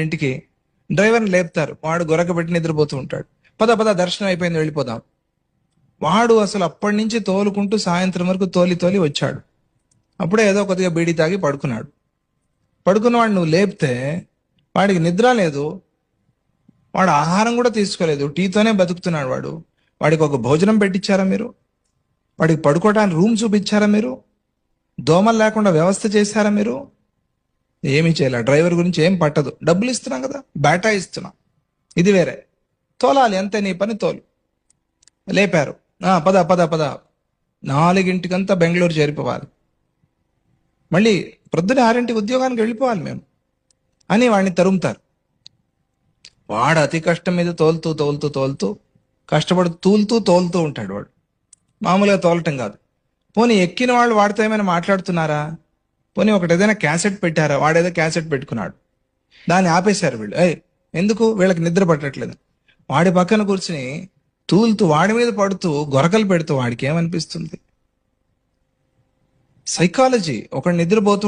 ఇంటికి డ్రైవర్ని లేపుతారు, వాడు గొరకబెట్టి నిద్రపోతూ ఉంటాడు. పద పద దర్శనం అయిపోయింది వెళ్ళిపోదాం. వాడు అసలు అప్పటి నుంచి తోలుకుంటూ సాయంత్రం వరకు తోలి తోలి వచ్చాడు. అప్పుడే ఏదో కొద్దిగా బీడీ తాగి పడుకున్నాడు. పడుకున్నవాడు నువ్వు లేపితే వాడికి నిద్ర లేదు, వాడు ఆహారం కూడా తీసుకోలేదు, టీతోనే బతుకుతున్నాడు వాడు. వాడికి ఒక భోజనం పెట్టించారా మీరు? వాడికి పడుకోవడానికి రూమ్ చూపించారా మీరు? దోమలు లేకుండా వ్యవస్థ చేశారా మీరు? ఏమీ చేయలే. డ్రైవర్ గురించి ఏం పట్టదు, డబ్బులు ఇస్తున్నాం కదా, బేటా ఇస్తున్నాం. ఇది వేరే, తోలాలి అంతే, నీ పని తోలు. లేపారు, పద పద పద, 4 బెంగళూరు చేరిపోవాలి, మళ్ళీ ప్రొద్దున 6 ఉద్యోగానికి వెళ్ళిపోవాలి మేము అని వాడిని తరుముతారు. వాడు అతి కష్టం మీద తోలుతూ తోలుతూ తోలుతూ కష్టపడుతూ తోలుతూ ఉంటాడు. వాడు మామూలుగా తోలటం కాదు. పోనీ ఎక్కిన వాళ్ళు వాడితో ఏమైనా మాట్లాడుతున్నారా? పోనీ ఒకటి ఏదైనా క్యాసెట్ పెట్టారా? వాడేదో క్యాసెట్ పెట్టుకున్నాడు, దాన్ని ఆపేశారు వీళ్ళు. ఎందుకు? వీళ్ళకి నిద్ర పట్టట్లేదు. వాడి పక్కన కూర్చుని తూలుతూ వాడి మీద పడుతూ గొరకలు పెడుతూ వాడికి ఏమనిపిస్తుంది? సైకాలజీ. ఒకడు నిద్రపోతూ